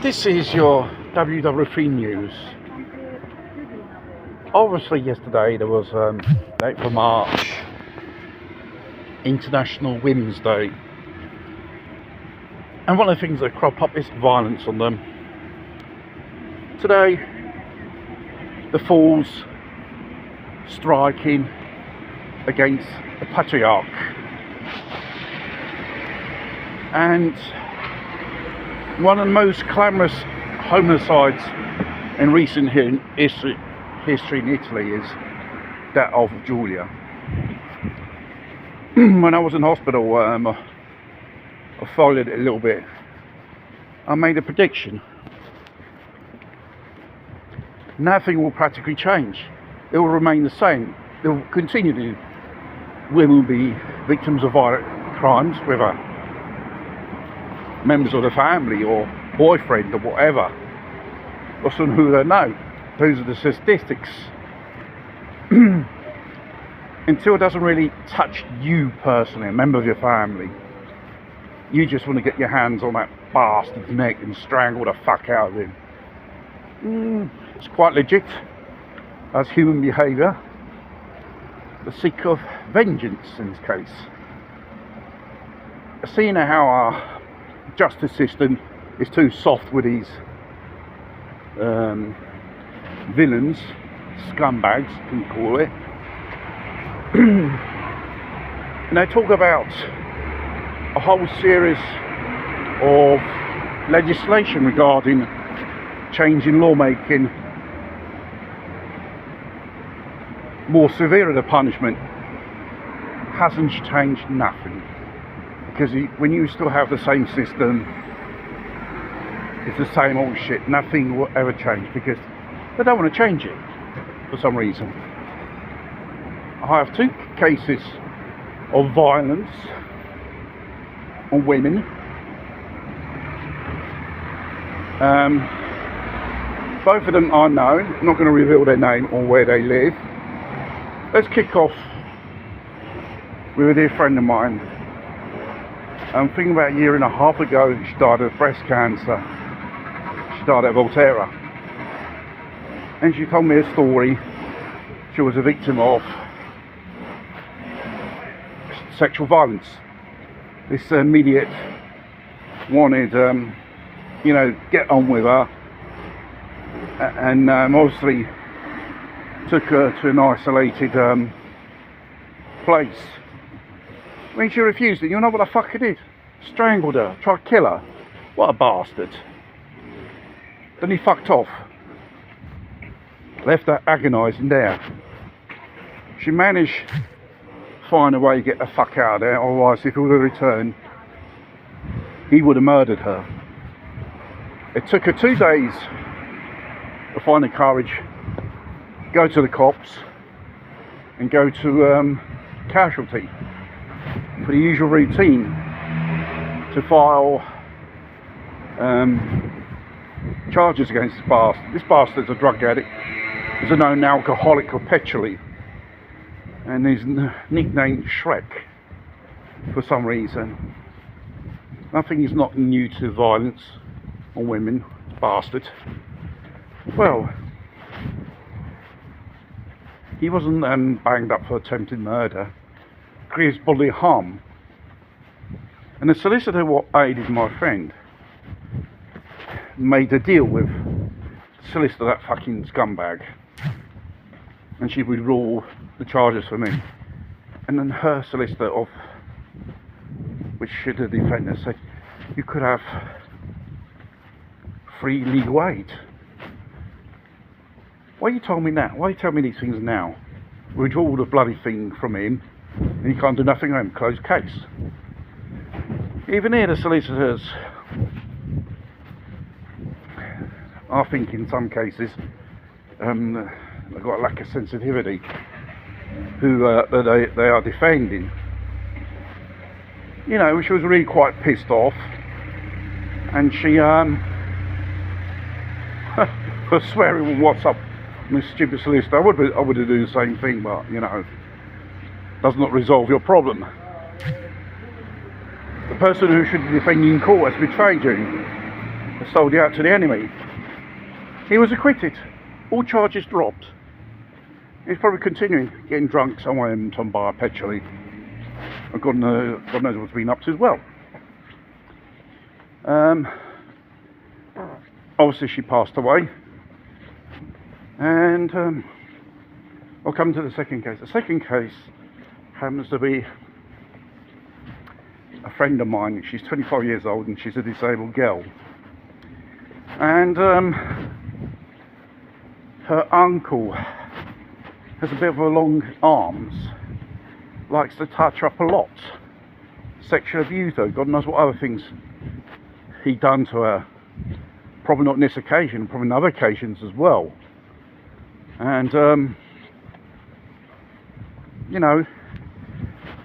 This is your WW3 news. Obviously, yesterday there was 8th of March, International Women's Day, and one of the things that crop up is violence on them. Today, the fools striking against the patriarch, and one of the most clamorous homicides in recent history in Italy is that of Giulia. When I was in hospital, I followed it a little bit. I made a prediction. Nothing will practically change. It will remain the same. It will continue to. Women will be victims of violent crimes, whether members of the family or boyfriend or whatever, or someone who they know. Those are the statistics. Until it doesn't really touch you personally, a member of your family, you just want to get your hands on that bastard's neck and strangle the fuck out of him. It's quite legit as human behaviour, the seek of vengeance in this case. Seeing how our justice system is too soft with these villains, scumbags, you can call it. And they talk about a whole series of legislation regarding changing lawmaking, more severe the punishment. Hasn't changed nothing, because when you still have the same system, it's the same old shit. Nothing will ever change because they don't want to change it for some reason. I have 2 cases of violence on women. Both of them I know. I'm not going to reveal their name or where they live. Let's kick off with a dear friend of mine. I'm thinking about a year and a half ago, she died of breast cancer. She died at Volterra. And she told me a story. She was a victim of sexual violence. This immediate wanted, get on with her. And obviously took her to an isolated place. When she refused it, you know what the fuck he did? Strangled her, tried to kill her. What a bastard. Then he fucked off. Left her agonising there. She managed to find a way to get the fuck out of there, otherwise if he would have returned, he would have murdered her. It took her 2 days to find the courage, go to the cops and go to casualty for the usual routine to file charges against this bastard. This bastard's a drug addict. He's a known alcoholic perpetually, and he's nicknamed Shrek for some reason. I think he's not new to violence on women, bastard. Well, he wasn't banged up for attempted murder, grievous bodily harm. And the solicitor what aided my friend made a deal with the solicitor, that fucking scumbag, and she withdrew the charges for me. And then her solicitor, of which should have defended, said you could have free legal aid. Why you tell me now? Why you tell me these things now? Withdraw the bloody thing from him and you can't do nothing on him. Closed case. Even here the solicitors, I think in some cases they've got a lack of sensitivity who they are defending. You know, she was really quite pissed off, and she was swearing on WhatsApp, Miss stupid solicitor. I would have done the same thing, but you know, does not resolve your problem. The person who should be defending you in court has betrayed you. sold you out to the enemy. He was acquitted. All charges dropped. He's probably continuing getting drunk somewhere in some bar perpetually. And God knows what's been up to as well. Obviously she passed away. And I'll come to the second case. The second case happens to be a friend of mine. She's 25 years old and she's a disabled girl. And her uncle has a bit of a long arms, likes to touch her up a lot. Sexual abuse though, God knows what other things he'd done to her. Probably not on this occasion, probably on other occasions as well. And you know,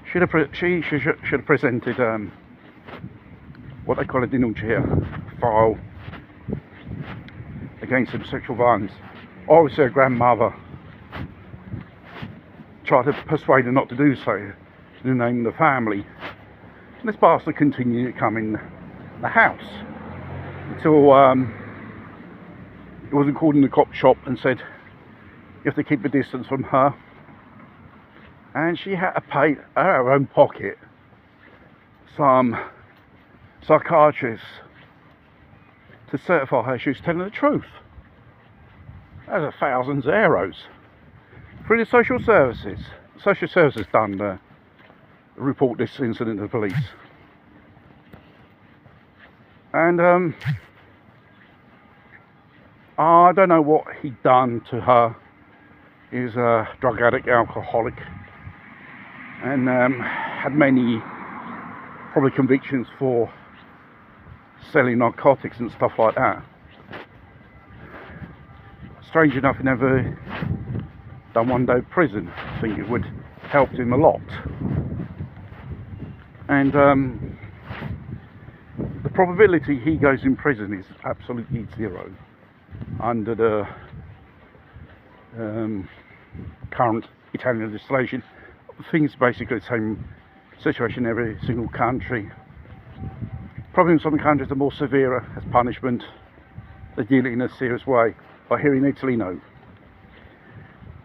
she should have presented what they call a denuncia file against him, sexual violence. Obviously her grandmother tried to persuade her not to do so in the name of the family. And this bastard continued to come in the house until it wasn't called in the cop shop and said you have to keep a distance from her. And she had to pay out of her own pocket some psychiatrists to certify her she was telling the truth. That was thousands of euros. Through the social services. Social services done report this incident to the police. And I don't know what he'd done to her. He's a drug addict, alcoholic, and had many probably convictions for selling narcotics and stuff like that. Strange enough, he never done 1 day prison. I think it would help him a lot. And the probability he goes in prison is absolutely zero under the current Italian legislation. Things basically the same situation in every single country. Probably in some countries are more severe as punishment. They deal it in a serious way. But here in Italy, no.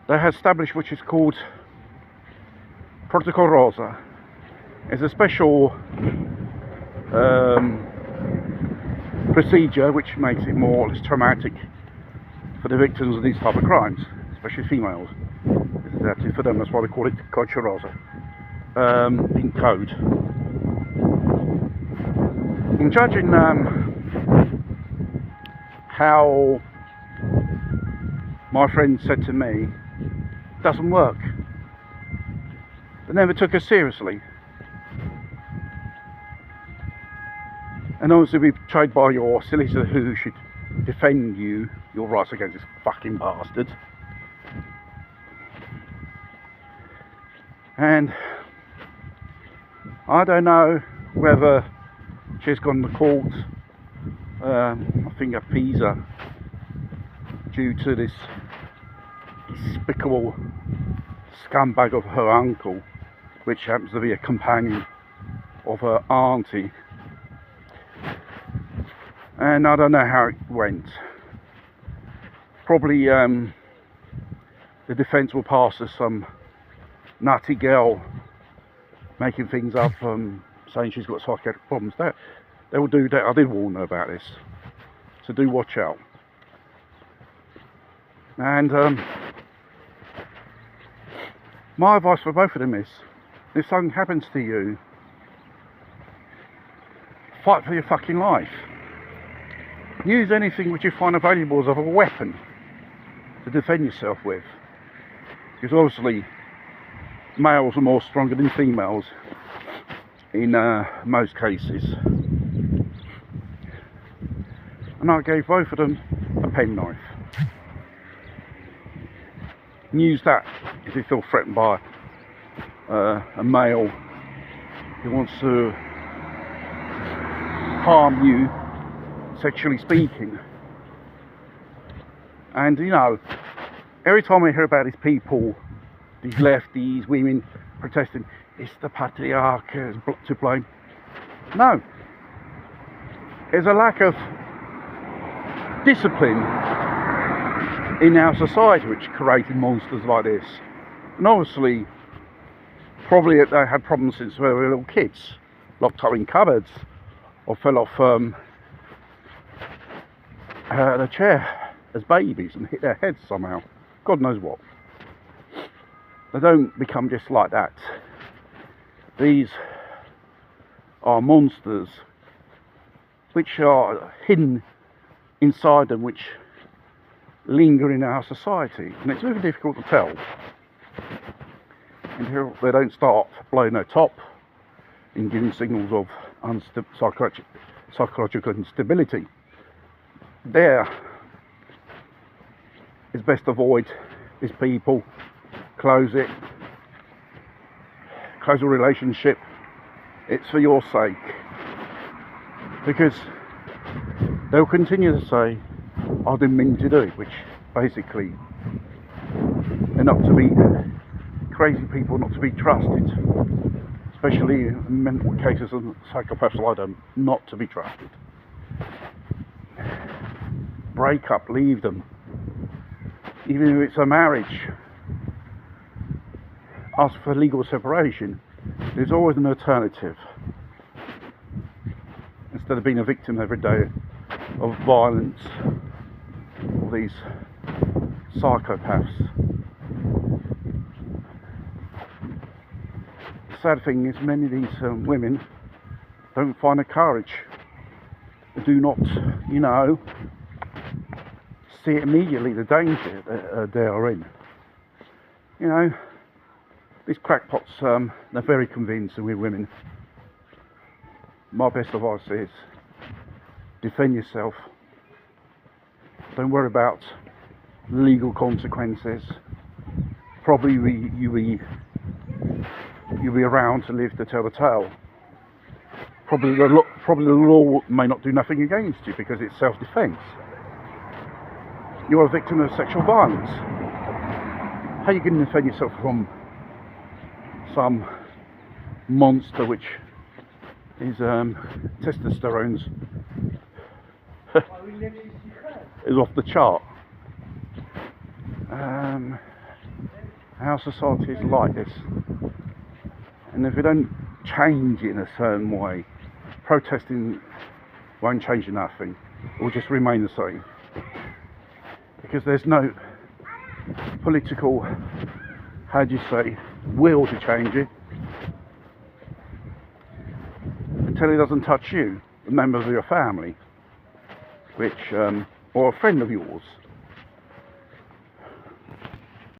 They have established which is called Protocol Rosa. It's a special procedure which makes it more or less traumatic for the victims of these type of crimes, especially females. Exactly for them, that's why they call it Codice Rosa in code. In judging how my friend said to me, it doesn't work. They never took her seriously. And obviously be betrayed by your solicitor who should defend you, your rights against this fucking bastard. And I don't know whether she's gone to court, I think at Pisa, due to this despicable scumbag of her uncle, which happens to be a companion of her auntie. And I don't know how it went. Probably the defence will pass as some nutty girl making things up, saying she's got psychiatric problems. They will do that. I did warn her about this, so do watch out. And my advice for both of them is, if something happens to you, fight for your fucking life. Use anything which you find available as a weapon to defend yourself with, because obviously males are more stronger than females in most cases. And I gave both of them a penknife. And use that if you feel threatened by a male who wants to harm you, sexually speaking. And you know, every time I hear about these people, these lefties, women protesting, it's the patriarch to blame. No, there's a lack of discipline in our society which created monsters like this. And obviously, probably they had problems since they were little kids, locked up in cupboards, or fell off the chair as babies and hit their heads somehow. God knows what. They don't become just like that. These are monsters which are hidden inside them, which linger in our society, and it's very difficult to tell until they don't start blowing their top and giving signals of psychological instability. There, it's best to avoid these people, close a relationship. It's for your sake, because they'll continue to say, I didn't mean to do it, which basically they're not to be crazy people, not to be trusted, especially in mental cases of psychopaths like them, not to be trusted. Break up, leave them. Even if it's a marriage, ask for legal separation. There's always an alternative, instead of being a victim every day of violence, all these psychopaths. The sad thing is, many of these women don't find the courage, do not, see immediately the danger that they are in. These crackpots, they're very convincing with women. My best advice is, defend yourself. Don't worry about legal consequences. Probably you'll be around to live to tell the tale. Probably the law may not do nothing against you because it's self-defense. You're a victim of sexual violence. How are you going to defend yourself from some monster which is testosterone's is off the chart? Our society is like this, and if we don't change it in a certain way, protesting won't change nothing. It will just remain the same, because there's no political, will to change it until it doesn't touch you, the members of your family, or a friend of yours.